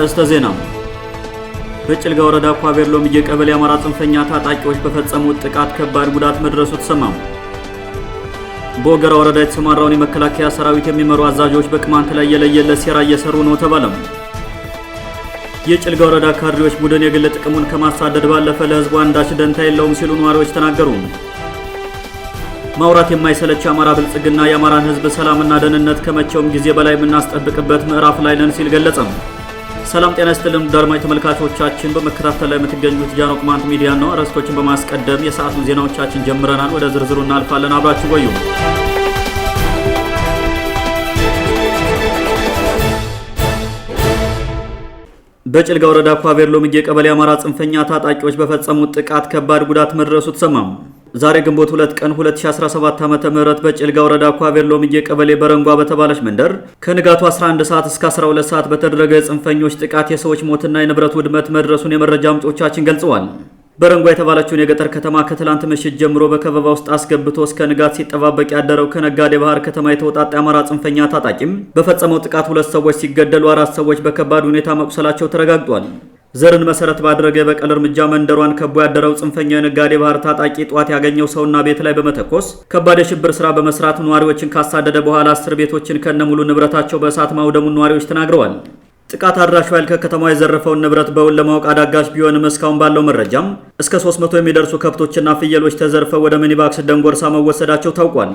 አርዕስተ ዜና። በጭልጋ ወረዳ ኳቤርሎም የቀበሌ አማራ ጽንፈኛ ታጣቂዎች በፈጸሙት ጥቃት ከባድ ጉዳት መድረሱ ተሰማ። በወገራ ወረዳ የተሰማራውን የመከላከያ ሰራዊት የሚመሩ አዛዦች በቅማንት ላይ የለየለት ሴራ እየሰሩ ነው ተባለም። የጭልጋ ወረዳ ካድሬዎች ቡድን የግል ጥቅሙን ከማሳደድ ባለፈ ለህዝቡ አንዳች ደንታ የለውም ሲሉ ነዋሪዎች ተናገሩ። ማውራት የማይሰለች አማራ ብልጽግና የአማራን ህዝብ ሰላምና ደህንነት ከመቼውም ጊዜ በላይ የምናስጠብቅበት ምዕራፍ ላይ ነን ሲል ገለጸም። ሰላም ጤና ይስጥልን አድማጭ ተመልካቾቻችን፣ በመከታተል ላይ የምትገኙት ጃኖ ቅማንት ሚዲያ ነው። አርዕስቶችን በማስቀደም የሰዓቱን ዜናዎቻችን ጀምረናል። ወደ ዝርዝሩ እናልፋለን። አብራችሁ ቆዩ። በጭልጋ ወረዳ ኳቤርሎም የቀበሌ አማራ ጽንፈኛ ታጣቂዎች በፈጸሙት ጥቃት ከባድ ጉዳት መድረሱ ተሰማ። ዛሬ ግንቦት 2 ቀን 2017 ዓ.ም በጭልጋ ወረዳ ኳቤርሎም ቀበሌ በረንጓ በተባለች መንደር ከንጋቱ 11 ሰዓት እስከ 12 ሰዓት በተደረገ የጽንፈኞች ጥቃት የሰዎች ሞትና የንብረት ውድመት መድረሱን የመረጃ ምንጮቻችን ገልጸዋል። በረንጓ የተባለችውን የገጠር ከተማ ከትላንት ምሽት ጀምሮ በከበባ ውስጥ አስገብቶ እስከ ንጋት ሲጠባበቅ ያደረው ከነጋዴ ባህር ከተማ የተወጣጣ የአማራ ጽንፈኛ ታጣቂም በፈጸመው ጥቃት 2 ሰዎች ሲገደሉ 4 ሰዎች በከባድ ሁኔታ መቁሰላቸው ተረጋግጧል። ዘርን መሰረት ባደረገ የበቀል እርምጃ መንደሯን ከቦ ያደረው ጽንፈኛው የነጋዴ ባህር ታጣቂ ጧት ያገኘው ሰውና ቤት ላይ በመተኮስ ከባድ የሽብር ስራ በመስራት ነዋሪዎችን ካሳደደ በኋላ 10 ቤቶችን ከነሙሉ ንብረታቸው በእሳት ማውደሙን ነዋሪዎች ተናግረዋል። ጥቃት አድራሹ ኃይል ከከተማው የዘረፈውን ንብረት በውል ለማወቅ አዳጋች ቢሆንም እስካሁን ባለው መረጃም እስከ 300 የሚደርሱ ከብቶችና ፍየሎች ተዘርፈው ወደ ሚኒባክስ ደንጎርሳ መወሰዳቸው ታውቋል።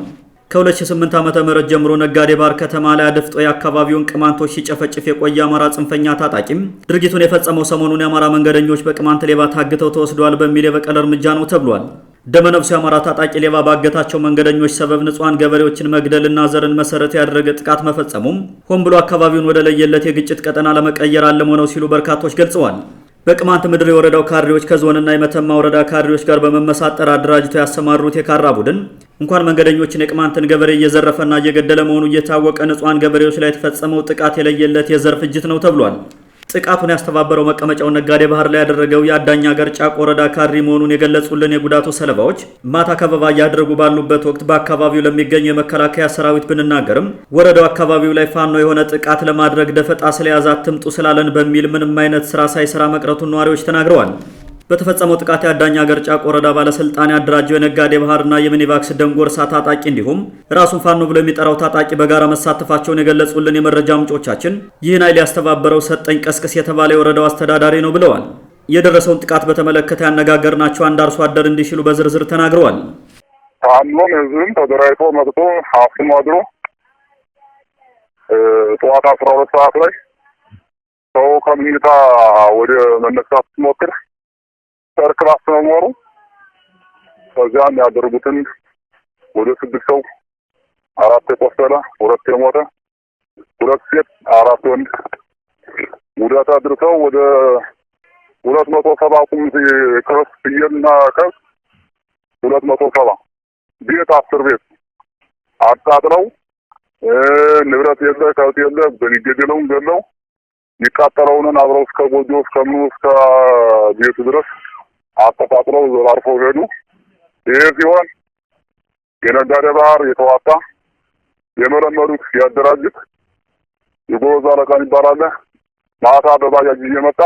ከ2008 ዓ.ም ጀምሮ ነጋዴ ባህር ከተማ ላይ አድፍጦ የአካባቢውን ቅማንቶች ሲጨፈጭፍ የቆየ አማራ ጽንፈኛ ታጣቂም ድርጊቱን የፈጸመው ሰሞኑን የአማራ መንገደኞች በቅማንት ሌባ ታግተው ተወስደዋል በሚል የበቀል እርምጃ ነው ተብሏል። ደመነፍሱ የአማራ ታጣቂ ሌባ ባገታቸው መንገደኞች ሰበብ ንጹሃን ገበሬዎችን መግደልና ዘርን መሰረት ያደረገ ጥቃት መፈጸሙም ሆን ብሎ አካባቢውን ወደ ለየለት የግጭት ቀጠና ለመቀየር አልሞ ነው ሲሉ በርካቶች ገልጸዋል። በቅማንት ምድር የወረዳው ካድሬዎች ከዞንና የመተማ ወረዳ ካድሬዎች ጋር በመመሳጠር አደራጅተው ያሰማሩት የካራ ቡድን እንኳን መንገደኞችን የቅማንትን ገበሬ እየዘረፈና እየገደለ መሆኑ እየታወቀ ንጹሃን ገበሬዎች ላይ የተፈጸመው ጥቃት የለየለት የዘር ፍጅት ነው ተብሏል። ጥቃቱን ያስተባበረው መቀመጫው ነጋዴ ባህር ላይ ያደረገው የአዳኛ ሀገር ጫቆ ወረዳ ካድሬ መሆኑን የገለጹልን የጉዳቱ ሰለባዎች ማታ ከበባ እያደረጉ ባሉበት ወቅት በአካባቢው ለሚገኙ የመከላከያ ሰራዊት ብንናገርም ወረዳው አካባቢው ላይ ፋኖ የሆነ ጥቃት ለማድረግ ደፈጣ ስለያዘ አትምጡ ስላለን በሚል ምንም አይነት ስራ ሳይሰራ መቅረቱን ነዋሪዎች ተናግረዋል። በተፈጸመው ጥቃት የአዳኛ ሀገር ጫቆ ወረዳ ባለስልጣን ያደራጀው የነጋዴ ባህርና የሚኒባክስ ደንጎርሳ ታጣቂ እንዲሁም ራሱን ፋኖ ብሎ የሚጠራው ታጣቂ በጋራ መሳተፋቸውን የገለጹልን የመረጃ ምንጮቻችን ይህን ኃይል ያስተባበረው ሰጠኝ ቀስቅስ የተባለ የወረዳው አስተዳዳሪ ነው ብለዋል። የደረሰውን ጥቃት በተመለከተ ያነጋገርናቸው አንድ አርሶ አደር እንዲህ ሲሉ በዝርዝር ተናግረዋል። ፋኖም ህዝብም ተደራጅቶ መጥቶ ሀፍም አድሮ ጠዋት 12 ሰዓት ላይ ሰው ከምኝታ ወደ መነሳት ሲሞክር ሰርክላስ ነው ሞሩ ከዚያም ያደረጉትን ወደ 6 ሰው 4 የቆሰለ 2 የሞተ 2 ሴት 4 ወንድ ጉዳት አድርሰው ወደ 270 ከብት ፍየልና ከብት 270 ቤት 10 ቤት አቃጥለው ንብረት የለ ከብት የለ በሚገደለውን ገለው ይቃጠለውን አብረው እስከ ጎጆ እስከ ቤቱ ድረስ አጣጣጥለው ዘራርፈው ሄዱ። ይሄ ሲሆን የነጋዴ ባህር የተዋጣ የመረመሩት ያደራጁት የጎዛ አለቃ ይባላል። ማታ በባጃጅ እየመጣ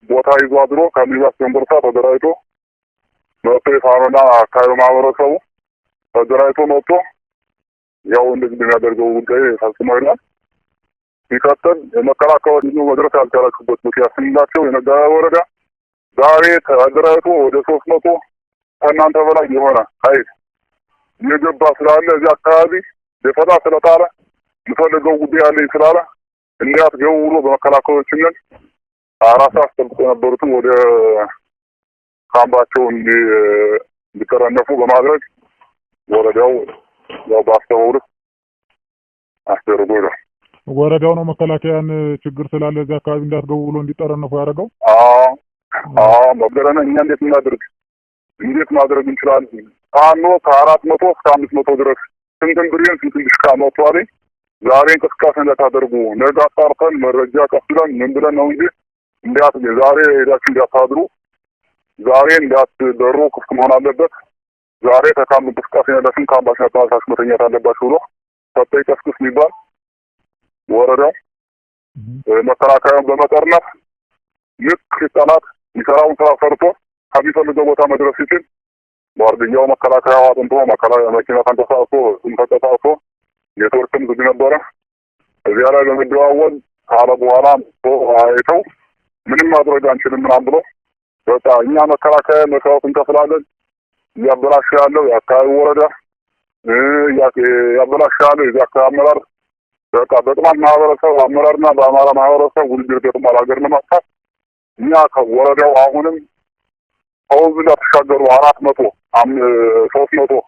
ቦታ ይዞ አድሮ ከሚባስ ደንጎርሳ ተደራጅቶ መጥቶ የፋኖና አካባቢው ማህበረሰቡ ተደራጅቶ መጥቶ ያው እንደዚህ የሚያደርገው ጉዳይ ፈጽሞ ይላል። ሲቀጥል የመከላከያ መድረስ ያልቻላችሁበት ምክንያት ስንላቸው የነጋዴ ወረዳ ዛሬ ተደራጅቶ ወደ 300 ከእናንተ በላይ የሆነ ኃይል የገባ ስላለ እዚህ አካባቢ የፈጣ ስለጣለ የፈለገው ጉዳይ አለ ስላለ እንዲያት ገውሎ በመከላከያዎችነት 4 ሰዓት ተጠብቆ የነበሩትን ወደ ካምባቸው እንዲተረነፉ በማድረግ ወረዳው ያው ባስተውሉ አስተርጎ ይላል። ወረዳው ነው መከላከያን ችግር ስላለ እዚህ አካባቢ እንዳትገቡ ብሎ እንዲጠረነፉ ያደረገው። መገረነ እኛ እንዴት ማድረግ እንችላለን? ፋኖ ከ400 እስከ 500 ድረስ ስንትን ብሬን ስንትን ድሽቃ መጥቷል። ዛሬ እንቅስቃሴ እንዳታደርጉ ነገ አጣርተን መረጃ ቀስለን ምን ብለን ነው እንጂ እንዲያት ዛሬ ሄዳችሁ እንዳታድሩ ዛሬ እንዳትበሩ ክፍት መሆን አለበት። ዛሬ ተካም እንቅስቃሴ ያለፍን ካምባሽ አጣራሽ መተኛት አለባችሁ ብሎ ሰጠኝ ቀስቅስ የሚባል ወረዳው መከላከያን በመጠርነፍ ልክ ጠላት ይሰራውን ስራ ሰርቶ ከሚፈልገው ቦታ መድረስ ሲችል ዋርድያው መከላከያው አጥንቶ መኪና ተንቀሳቅሶ ተንቀሳቅሶ ኔትወርክም ዝግ ነበረ። እዚያ ላይ በመደዋወል ካለ በኋላ አይተው ምንም ማድረግ አንችልም ምናምን ብሎ በቃ እኛ መከላከያ መስዋዕት እንከፍላለን እያበላሸ ያለው የአካባቢው ወረዳ ያበላሸ ያለው የዚያ አካባቢ አመራር በቃ በጥማት ማህበረሰብ አመራርና በአማራ ማህበረሰብ ውድድር ገጥሟል ሀገር ለማጥፋት እኛ ከወረዳው አሁንም አውዝ ተሻገሩ 400 300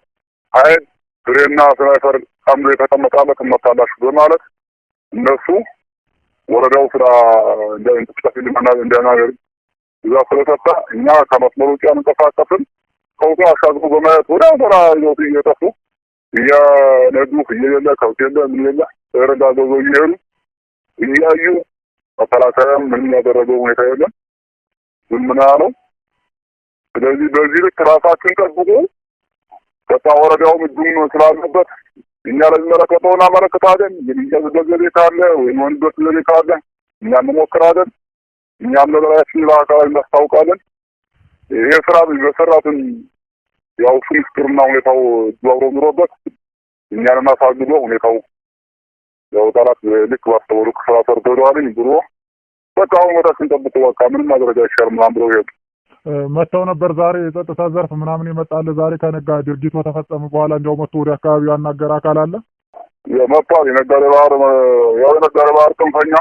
ኃይል ብሬና ስናይፐር አምሮ የተቀመጣለት መታላችሁ በማለት እነሱ ወረዳው ስራ እንቅስቃሴ እንደናገር እዛ ስለተፈታ እኛ ከመስመሩ ውጭ አንቀሳቀስም ከውጡ አሻግሮ በማየት ወደ ወራ ይወጡ እየጠፉ እየነዱ እየሌለ ከውጭ የለ ምን የለ ተረጋግጦ እየሄዱ እያዩ መከላከያም ምንም ያደረገው ሁኔታ የለም ምን ያለው። ስለዚህ በዚህ ልክ ራሳችን ጠብቁ በቃ ወረዳው ምድም ስላለበት እኛ ለሚመለከተው እናመለክታለን። የሚያዝበት ዘዴ ካለ ወይም ወንዶች ዘዴ ካለ እኛ እንሞክራለን። እኛም ለበላያችን ለአካባቢ እናስታውቃለን። ይሄ ስራ በሰራትን ያው ፍሪስክርና ሁኔታው ዟብሮ ምሮበት እኛን ማሳግዶ ሁኔታው ያው ጠላት ልክ ባስተወሩ ክፍራ ሰርተዋልኝ ብሎ በቃ አሁን ወዳችን ጠብቁ በቃ ምንም ማድረግ አይቻልም ምናምን ብለው ሄዱ። መተው ነበር ዛሬ የጸጥታ ዘርፍ ምናምን ይመጣል ዛሬ ከነጋ ድርጊቱ ተፈጸመ በኋላ እንደው መጥቶ ወደ አካባቢው ያናገር አካል አለ የመጣው የነጋዴ ባህር ክንፈኛ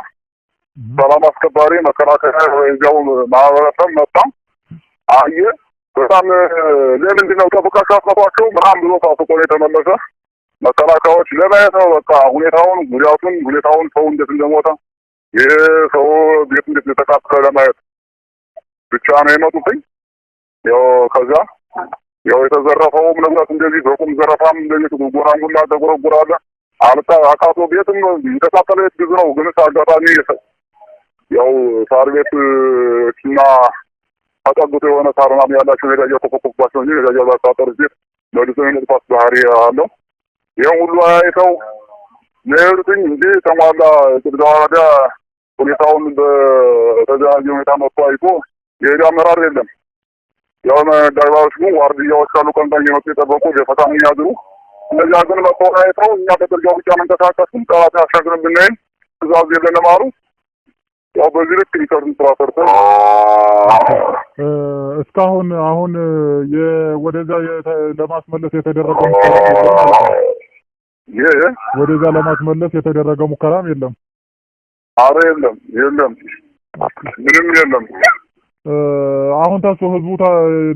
ሰላም አስከባሪ መከላከያ ወይዛው ማህበረሰብ መጣ አየ በጣም ለምንድን ነው ተፈቃቃ አጥቷቸው ምናምን ብሎ ታስቆ የተመለሰ መከላከያዎች ለማየት ነው በቃ ሁኔታውን ሰው እንዴት እንደሞተ የሰው ቤት እንዴት ተቃጠለ ለማየት ብቻ ነው የመጡትኝ። ያው ከዛ ያው የተዘረፈው ንብረት እንደዚህ በቁም ዘረፋም እንደዚህ ጎራንጉላ ተጎረጎራለ አቃቶ ቤትም የተቃጠለ ብዙ ነው። ግን አጋጣሚ ያው ሳር ቤትና አጣጉት የሆነ ሳርናም ያላቸው ነዳጅ ተቆጥቆባቸው እንጂ ነዳጅ ባጣጠር ቤት መልሶ የመጥፋት ባህሪ አለው። ይሄን ሁሉ አይተው ነርቱኝ እንጂ ተሟላ ወረዳ ሁኔታውን በተደራጀ ሁኔታ መጥቶ አይቶ የሄደ አመራር የለም። ያው ዳይባዎች ነው ዋርድያዎች አሉ ቀንታኝ ነው የጠበቁ የፈታም ያድሩ እነዚያ ግን መጥቶ አይተው እኛ በደርጃው ብቻ መንቀሳቀስን ጠላት ያሻግረን ብንል ትእዛዝ የለንም አሉ። ያው በዚህ ልክ ሪከርድ ስራ ሰርተን እስካሁን አሁን ወደዛ ለማስመለስ የተደረገው ወደዛ ለማስመለስ የተደረገው ሙከራም የለም። አረ የለም ምንም የለም። አሁን ታሱ ህዝቡ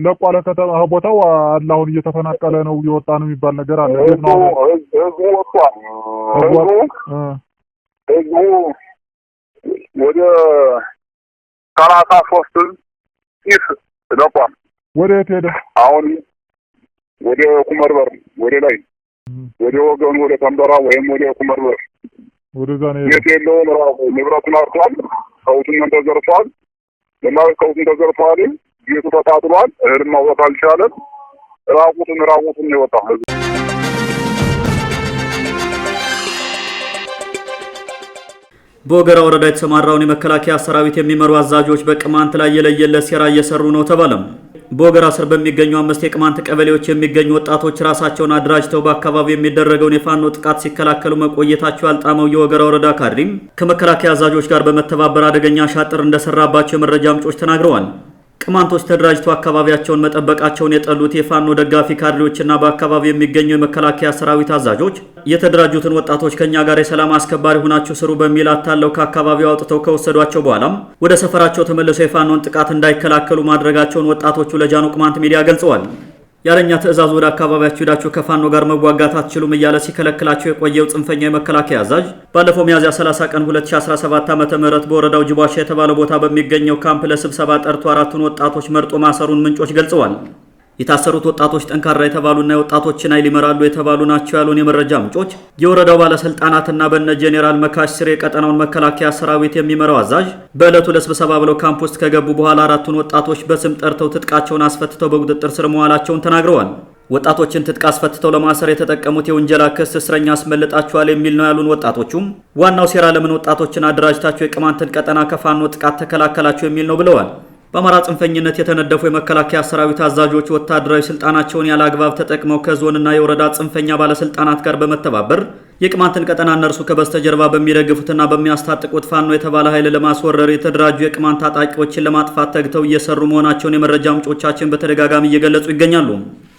ለቋለ ከተማ ቦታው አለ አሁን እየተፈናቀለ ነው እየወጣ ነው የሚባል ነገር አለ። ህዝቡ ወጥቷል። ህዝቡ ወደ 33 ኢፍ ለቋል። ወደ የት ሄደ? አሁን ወደ ኩመርበር ወደ ላይ ወደ ወገኑ ወደ ተንበራ ወይም ወደ ኩመርበር ወደዛ ነው የቴለው ንብረቱን አርቷል። ከውቱን ተዘርፏል። ከውቱን ተዘርፏል። ቤቱ ተቃጥሏል። እህል ማውጣት አልቻለም። ራቁቱን ይወጣል። በወገራ ወረዳ የተሰማራውን የመከላከያ ሰራዊት የሚመሩ አዛዦች በቅማንት ላይ የለየለት ሴራ እየሰሩ ነው ተባለም። በወገራ ስር በሚገኙ 5 የቅማንት ቀበሌዎች የሚገኙ ወጣቶች ራሳቸውን አድራጅተው በአካባቢው የሚደረገውን የፋኖ ጥቃት ሲከላከሉ መቆየታቸው ያልጣመው የወገራ ወረዳ ካድሬም ከመከላከያ አዛዦች ጋር በመተባበር አደገኛ ሻጥር እንደሰራባቸው የመረጃ ምንጮች ተናግረዋል። ቅማንቶች ተደራጅተው አካባቢያቸውን መጠበቃቸውን የጠሉት የፋኖ ደጋፊ ካድሬዎችና በአካባቢው የሚገኙ የመከላከያ ሰራዊት አዛዦች የተደራጁትን ወጣቶች ከኛ ጋር የሰላም አስከባሪ ሆናችሁ ስሩ በሚል አታለው ከአካባቢው አውጥተው ከወሰዷቸው በኋላም ወደ ሰፈራቸው ተመልሰው የፋኖን ጥቃት እንዳይከላከሉ ማድረጋቸውን ወጣቶቹ ለጃኖ ቅማንት ሚዲያ ገልጸዋል። ያለኛ ትዕዛዝ ወደ አካባቢያችሁ ሄዳችሁ ከፋኖ ጋር መዋጋት አትችሉም እያለ ሲከለክላቸው የቆየው ጽንፈኛ የመከላከያ አዛዥ ባለፈው ሚያዝያ 30 ቀን 2017 ዓ.ም በወረዳው ጅባሻ የተባለው ቦታ በሚገኘው ካምፕ ለስብሰባ ጠርቶ 4ቱን ወጣቶች መርጦ ማሰሩን ምንጮች ገልጸዋል። የታሰሩት ወጣቶች ጠንካራ የተባሉና የወጣቶችን ኃይል ይመራሉ የተባሉ ናቸው ያሉን የመረጃ ምንጮች የወረዳው ባለስልጣናትና በነ ጄኔራል መካሽ ስር የቀጠናውን መከላከያ ሰራዊት የሚመራው አዛዥ በእለቱ ለስብሰባ ብለው ካምፕ ውስጥ ከገቡ በኋላ 4ቱን ወጣቶች በስም ጠርተው ትጥቃቸውን አስፈትተው በቁጥጥር ስር መዋላቸውን ተናግረዋል። ወጣቶችን ትጥቅ አስፈትተው ለማሰር የተጠቀሙት የውንጀላ ክስ እስረኛ አስመልጣቸዋል የሚል ነው ያሉን ወጣቶቹም ዋናው ሴራ ለምን ወጣቶችን አደራጅታቸው የቅማንትን ቀጠና ከፋኖ ጥቃት ተከላከላቸው የሚል ነው ብለዋል። በአማራ ጽንፈኝነት የተነደፉ የመከላከያ ሰራዊት አዛዦች ወታደራዊ ስልጣናቸውን ያለ አግባብ ተጠቅመው ከዞንና የወረዳ ጽንፈኛ ባለስልጣናት ጋር በመተባበር የቅማንትን ቀጠና እነርሱ ከበስተጀርባ በሚደግፉትና በሚያስታጥቁት ፋኖ የተባለ ኃይል ለማስወረር የተደራጁ የቅማንት ታጣቂዎችን ለማጥፋት ተግተው እየሰሩ መሆናቸውን የመረጃ ምንጮቻችን በተደጋጋሚ እየገለጹ ይገኛሉ።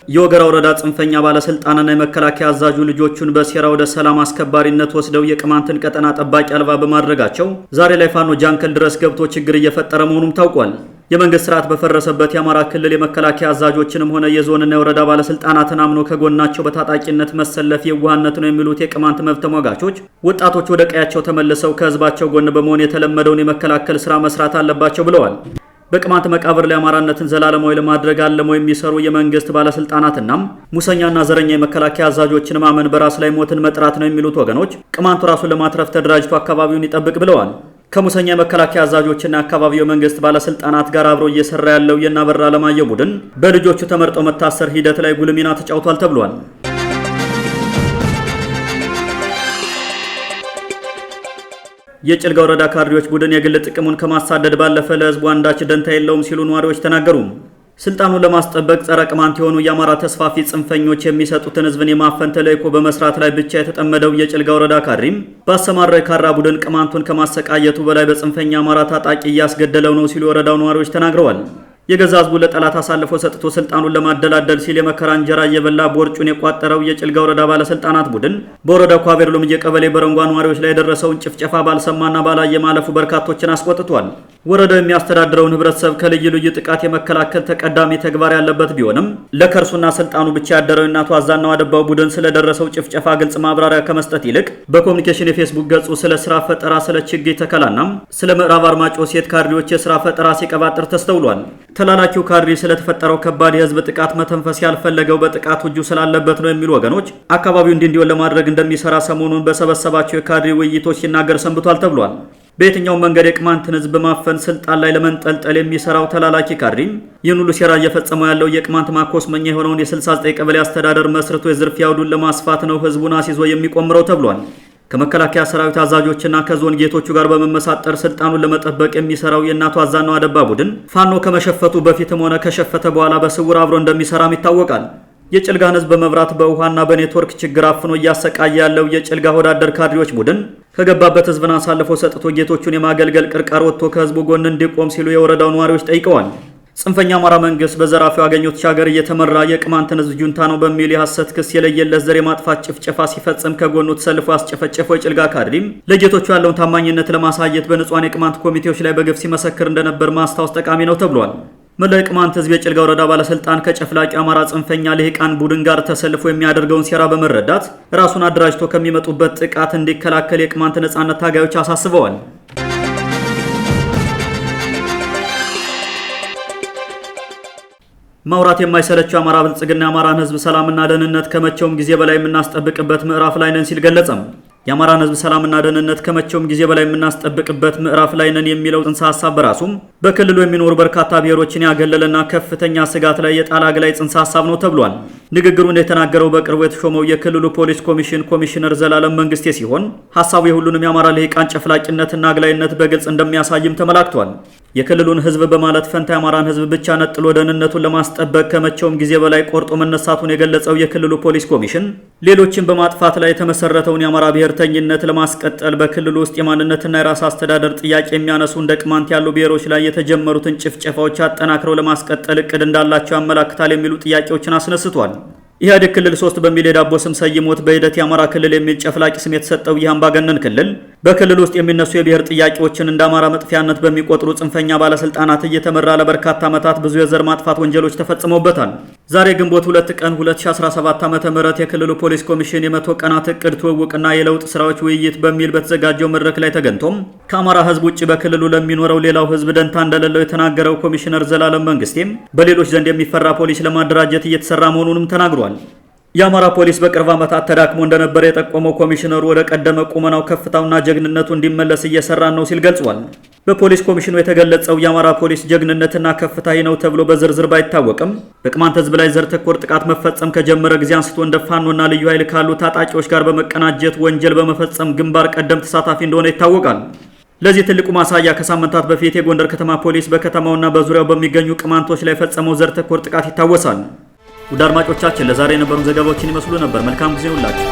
የወገራ ወረዳ ጽንፈኛ ባለስልጣንና የመከላከያ አዛዡ ልጆቹን በሴራ ወደ ሰላም አስከባሪነት ወስደው የቅማንትን ቀጠና ጠባቂ አልባ በማድረጋቸው ዛሬ ላይ ፋኖ ጃንከል ድረስ ገብቶ ችግር እየፈጠረ መሆኑም ታውቋል። የመንግስት ስርዓት በፈረሰበት የአማራ ክልል የመከላከያ አዛዦችንም ሆነ የዞንና የወረዳ ባለስልጣናትን አምኖ ከጎናቸው በታጣቂነት መሰለፍ የዋህነት ነው የሚሉት የቅማንት መብት ተሟጋቾች ወጣቶች ወደ ቀያቸው ተመልሰው ከህዝባቸው ጎን በመሆን የተለመደውን የመከላከል ስራ መስራት አለባቸው ብለዋል። በቅማንት መቃብር ላይ አማራነትን ዘላለማዊ ለማድረግ አለመው የሚሰሩ የመንግስት ባለስልጣናትና ሙሰኛና ዘረኛ የመከላከያ አዛዦችን ማመን በራስ ላይ ሞትን መጥራት ነው የሚሉት ወገኖች ቅማንቱ ራሱን ለማትረፍ ተደራጅቶ አካባቢውን ይጠብቅ ብለዋል። ከሙሰኛ የመከላከያ አዛዦችና አካባቢው የመንግስት ባለስልጣናት ጋር አብሮ እየሰራ ያለው የናበራ አለማየሁ ቡድን በልጆቹ ተመርጦ መታሰር ሂደት ላይ ጉልህ ሚና ተጫውቷል ተብሏል። የጭልጋ ወረዳ ካድሬዎች ቡድን የግል ጥቅሙን ከማሳደድ ባለፈ ለህዝቡ አንዳች ደንታ የለውም ሲሉ ነዋሪዎች ተናገሩ። ስልጣኑን ለማስጠበቅ ጸረ ቅማንት የሆኑ የአማራ ተስፋፊ ጽንፈኞች የሚሰጡትን ህዝብን የማፈን ተልዕኮ በመስራት ላይ ብቻ የተጠመደው የጭልጋ ወረዳ ካድሬም ባሰማራው የካራ ቡድን ቅማንቱን ከማሰቃየቱ በላይ በጽንፈኛ አማራ ታጣቂ እያስገደለው ነው ሲሉ የወረዳው ነዋሪዎች ተናግረዋል። የገዛ ህዝቡ ለጠላት አሳልፎ ሰጥቶ ስልጣኑን ለማደላደል ሲል የመከራ እንጀራ እየበላ ቦርጩን የቋጠረው የጭልጋ ወረዳ ባለስልጣናት ቡድን በወረዳው ኳቤር ሎምዬ ቀበሌ በረንጓ ነዋሪዎች ላይ የደረሰውን ጭፍጨፋ ባልሰማና ባላየ ማለፉ በርካቶችን አስቆጥቷል። ወረዳው የሚያስተዳድረውን ህብረተሰብ ከልዩ ልዩ ጥቃት የመከላከል ተቀዳሚ ተግባር ያለበት ቢሆንም ለከርሱና ስልጣኑ ብቻ ያደረው እናቱ አዛናው አደባው ቡድን ስለደረሰው ጭፍጨፋ ግልጽ ማብራሪያ ከመስጠት ይልቅ በኮሙኒኬሽን የፌስቡክ ገጹ ስለ ስራ ፈጠራ፣ ስለ ችግኝ ተከላና ስለ ምዕራብ አርማጮ ሴት ካድሬዎች የስራ ፈጠራ ሲቀባጥር ተስተውሏል። ተላላኪው ካድሬ ስለተፈጠረው ከባድ የህዝብ ጥቃት መተንፈስ ያልፈለገው በጥቃቱ እጁ ስላለበት ነው የሚሉ ወገኖች አካባቢው እንዲሆን ለማድረግ እንደሚሰራ ሰሞኑን በሰበሰባቸው የካድሬ ውይይቶች ሲናገር ሰንብቷል ተብሏል። በየትኛውም መንገድ የቅማንትን ህዝብ በማፈን ስልጣን ላይ ለመንጠልጠል የሚሰራው ተላላኪ ካድሬም ይህን ሁሉ ሴራ እየፈጸመው ያለው የቅማንት ማኮስመኛ የሆነውን የ69 ቀበሌ አስተዳደር መስርቶ የዝርፊያ አውዱን ለማስፋት ነው ህዝቡን አስይዞ የሚቆምረው ተብሏል። ከመከላከያ ሰራዊት አዛዦችና ከዞን ጌቶቹ ጋር በመመሳጠር ስልጣኑን ለመጠበቅ የሚሰራው የእናቱ አዛናው አደባ ቡድን ፋኖ ከመሸፈቱ በፊትም ሆነ ከሸፈተ በኋላ በስውር አብሮ እንደሚሰራም ይታወቃል። የጭልጋን ህዝብ በመብራት በውሃና በኔትወርክ ችግር አፍኖ እያሰቃየ ያለው የጭልጋ ወዳደር ካድሬዎች ቡድን ከገባበት ህዝብን አሳልፎ ሰጥቶ ጌቶቹን የማገልገል ቅርቃር ወጥቶ ከህዝቡ ጎን እንዲቆም ሲሉ የወረዳው ነዋሪዎች ጠይቀዋል። ጽንፈኛ አማራ መንግስት በዘራፊው አገኘሁ ተሻገር እየተመራ የቅማንትን ህዝብ ጁንታ ነው በሚል የሐሰት ክስ የለየለት ዘር የማጥፋት ጭፍጨፋ ሲፈጽም ከጎኑ ተሰልፎ ያስጨፈጨፈው የጭልጋ ካድሬም ለጌቶቹ ያለውን ታማኝነት ለማሳየት በንጹሃን የቅማንት ኮሚቴዎች ላይ በግፍ ሲመሰክር እንደነበር ማስታወስ ጠቃሚ ነው ተብሏል። መላው የቅማንት ህዝብ የጭልጋ ወረዳ ባለስልጣን ከጨፍላቂ አማራ ጽንፈኛ ልሂቃን ቡድን ጋር ተሰልፎ የሚያደርገውን ሴራ በመረዳት ራሱን አደራጅቶ ከሚመጡበት ጥቃት እንዲከላከል የቅማንት ነጻነት ታጋዮች አሳስበዋል። ማውራት የማይሰለቸው አማራ ብልጽግና የአማራን ህዝብ ሰላምና ደህንነት ከመቼውም ጊዜ በላይ የምናስጠብቅበት ምዕራፍ ላይ ነን ሲል ገለጸም። የአማራን ህዝብ ሰላምና ደህንነት ከመቼውም ጊዜ በላይ የምናስጠብቅበት ምዕራፍ ላይ ነን የሚለው ጽንሰ ሐሳብ በራሱም በክልሉ የሚኖሩ በርካታ ብሔሮችን ያገለለና ከፍተኛ ስጋት ላይ የጣለ አግላይ ጽንሰ ሐሳብ ነው ተብሏል። ንግግሩን የተናገረው በቅርቡ የተሾመው የክልሉ ፖሊስ ኮሚሽን ኮሚሽነር ዘላለም መንግስቴ ሲሆን ሐሳቡ የሁሉንም የአማራ ልሂቃን ጨፍላቂነትና አግላይነት በግልጽ እንደሚያሳይም ተመላክቷል። የክልሉን ህዝብ በማለት ፈንታ የአማራን ህዝብ ብቻ ነጥሎ ደህንነቱን ለማስጠበቅ ከመቼውም ጊዜ በላይ ቆርጦ መነሳቱን የገለጸው የክልሉ ፖሊስ ኮሚሽን ሌሎችን በማጥፋት ላይ የተመሰረተውን የአማራ ብሔርተኝነት ለማስቀጠል በክልሉ ውስጥ የማንነትና የራስ አስተዳደር ጥያቄ የሚያነሱ እንደ ቅማንት ያሉ ብሔሮች ላይ የተጀመሩትን ጭፍጨፋዎች አጠናክረው ለማስቀጠል እቅድ እንዳላቸው ያመላክታል የሚሉ ጥያቄዎችን አስነስቷል። ኢህአዴግ ክልል 3 በሚል የዳቦ ስም ሰይሞት በሂደት የአማራ ክልል የሚል ጨፍላቂ ስም የተሰጠው ይህ አምባገነን ክልል በክልል ውስጥ የሚነሱ የብሔር ጥያቄዎችን እንደ አማራ መጥፊያነት በሚቆጥሩ ጽንፈኛ ባለስልጣናት እየተመራ ለበርካታ ዓመታት ብዙ የዘር ማጥፋት ወንጀሎች ተፈጽመውበታል። ዛሬ ግንቦት 2 ቀን 2017 ዓ.ም የክልሉ ፖሊስ ኮሚሽን የ100 ቀናት እቅድ ትውውቅና የለውጥ ስራዎች ውይይት በሚል በተዘጋጀው መድረክ ላይ ተገኝቶም ከአማራ ህዝብ ውጭ በክልሉ ለሚኖረው ሌላው ህዝብ ደንታ እንደሌለው የተናገረው ኮሚሽነር ዘላለም መንግስቴም በሌሎች ዘንድ የሚፈራ ፖሊስ ለማደራጀት እየተሰራ መሆኑንም ተናግሯል። የአማራ ፖሊስ በቅርብ ዓመታት ተዳክሞ እንደነበረ የጠቆመው ኮሚሽነሩ ወደ ቀደመ ቁመናው ከፍታውና ጀግንነቱ እንዲመለስ እየሰራን ነው ሲል ገልጿል። በፖሊስ ኮሚሽኑ የተገለጸው የአማራ ፖሊስ ጀግንነትና ከፍታ ነው ተብሎ በዝርዝር ባይታወቅም በቅማንት ህዝብ ላይ ዘር ተኮር ጥቃት መፈጸም ከጀመረ ጊዜ አንስቶ እንደ ፋኖና ልዩ ኃይል ካሉ ታጣቂዎች ጋር በመቀናጀት ወንጀል በመፈጸም ግንባር ቀደም ተሳታፊ እንደሆነ ይታወቃል። ለዚህ ትልቁ ማሳያ ከሳምንታት በፊት የጎንደር ከተማ ፖሊስ በከተማውና በዙሪያው በሚገኙ ቅማንቶች ላይ ፈጸመው ዘር ተኮር ጥቃት ይታወሳል። ውድ አድማጮቻችን ለዛሬ የነበሩ ዘገባዎችን ይመስሉ ነበር። መልካም ጊዜ ሁላችሁ